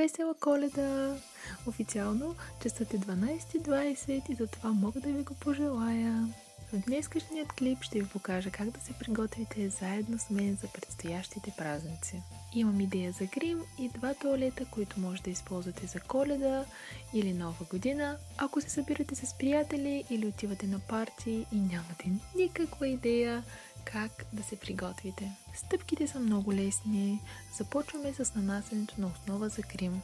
Весела Коледа! Официално часът е 12:20 и затова мога да ви го пожелая. В днескашният клип ще ви покажа как да се приготвите заедно с мен за предстоящите празници. Имам идея за грим и 2 тоалета, които може да използвате за Коледа или Нова година, ако се събирате с приятели или отивате на парти и нямате никаква идея как да се приготвите. Стъпките са много лесни. Започваме с нанасянето на основа за грим.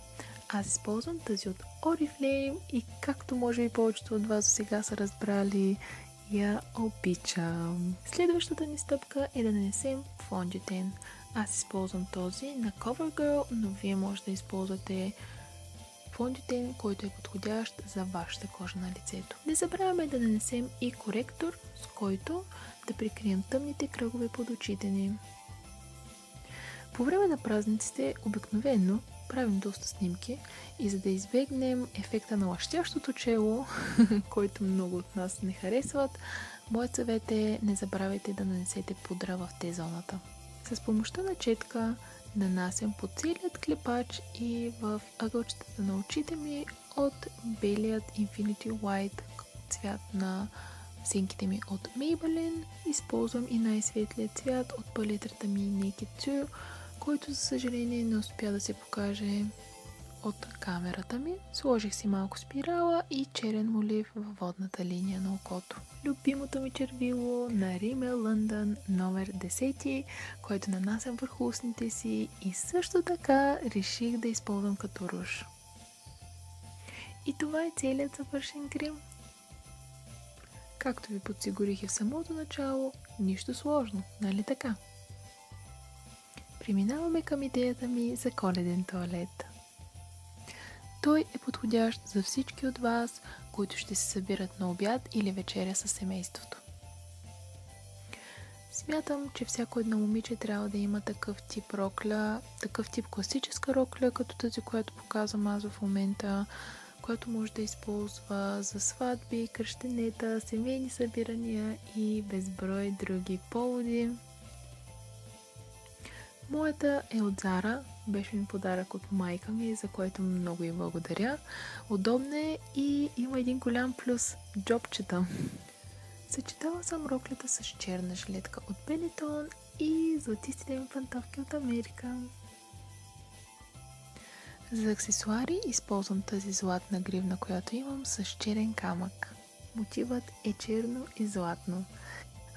Аз използвам тази от Oriflame и както може би повечето от вас сега са разбрали, я обичам. Следващата ни стъпка е да нанесем фондютен. Аз използвам този на CoverGirl, но вие може да използвате фондютен, който е подходящ за вашата кожа на лицето. Не забравяме да нанесем и коректор, с който да прикрием тъмните кръгове под очите ни. По време на празниците обикновено правим доста снимки и за да избегнем ефекта на лъщящото чело, който много от нас не харесват, моят съвет е не забравяйте да нанесете пудра в Т-зоната. С помощта на четка нанасям по целият клепач и в ъгълчетата на очите ми от белият Infinity White цвят на сенките ми от Maybelline. Използвам и най-светлият цвят от палетрата ми Naked 2, който за съжаление не успя да се покаже от камерата ми. Сложих си малко спирала и черен молив във водната линия на окото. Любимото ми червило на Rimmel London номер 10, който нанасям върху устните си и също така реших да използвам като руж. И това е целият завършен грим. Както ви подсигурих и в самото начало, нищо сложно, нали така? Преминаваме към идеята ми за коледен тоалет. Той е подходящ за всички от вас, които ще се събират на обяд или вечеря със семейството. Смятам, че всяко едно момиче трябва да има такъв тип рокля, такъв тип класическа рокля, като тази, която показвам аз в момента, която може да използва за сватби, кръщенета, семейни събирания и безброй други поводи. Моята е от Zara, беше ми подарък от майка ми, за което много й благодаря. Удобна е и има един голям плюс – джобчета. Съчетала съм роклята с черна жилетка от Benetton и златистите ми пантовки от Америка. За аксесуари използвам тази златна гривна, която имам с черен камък. Мотивът е черно и златно.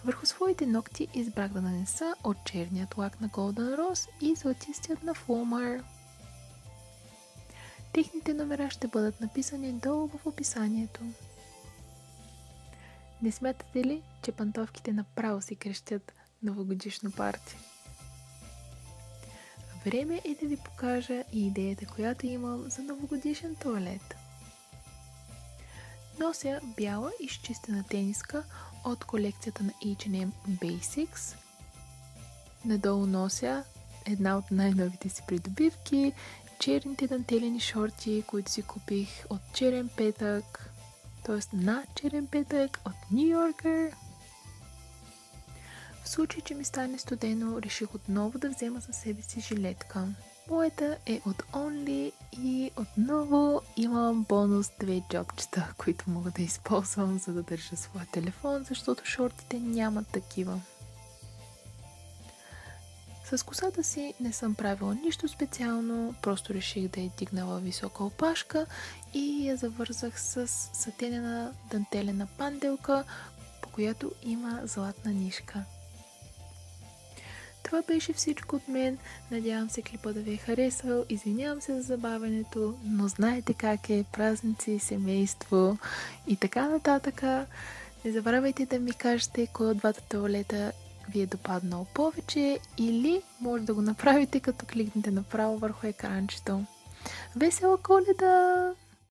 Върху своите ногти избрах да нанеса от черният лак на Golden Rose и златистият на Flomar. Техните номера ще бъдат написани долу в описанието. Не смятате ли, че пантовките направо си крещят новогодишно парти? Време е да ви покажа и идеята, която имам за новогодишен тоалет. Нося бяла изчистена тениска от колекцията на H&M Basics. Надолу нося една от най-новите си придобивки, черните дантелени шорти, които си купих от черен петък, т.е. на черен петък от New Yorker. В случай, че ми стане студено, реших отново да взема със себе си жилетка. Моята е от Only и отново имам бонус 2 джобчета, които мога да използвам, за да държа своя телефон, защото шортите нямат такива. С косата си не съм правила нищо специално, просто реших да я дигнала висока опашка и я завързах с сатенена дантелена панделка, по която има златна нишка. Това беше всичко от мен. Надявам се клипа да ви е харесал. Извинявам се за забавянето, но знаете как е. Празници, семейство и така нататък. Не забравяйте да ми кажете кой от двата тоалета ви е допаднал повече или може да го направите като кликнете направо върху екранчето. Весела Коледа!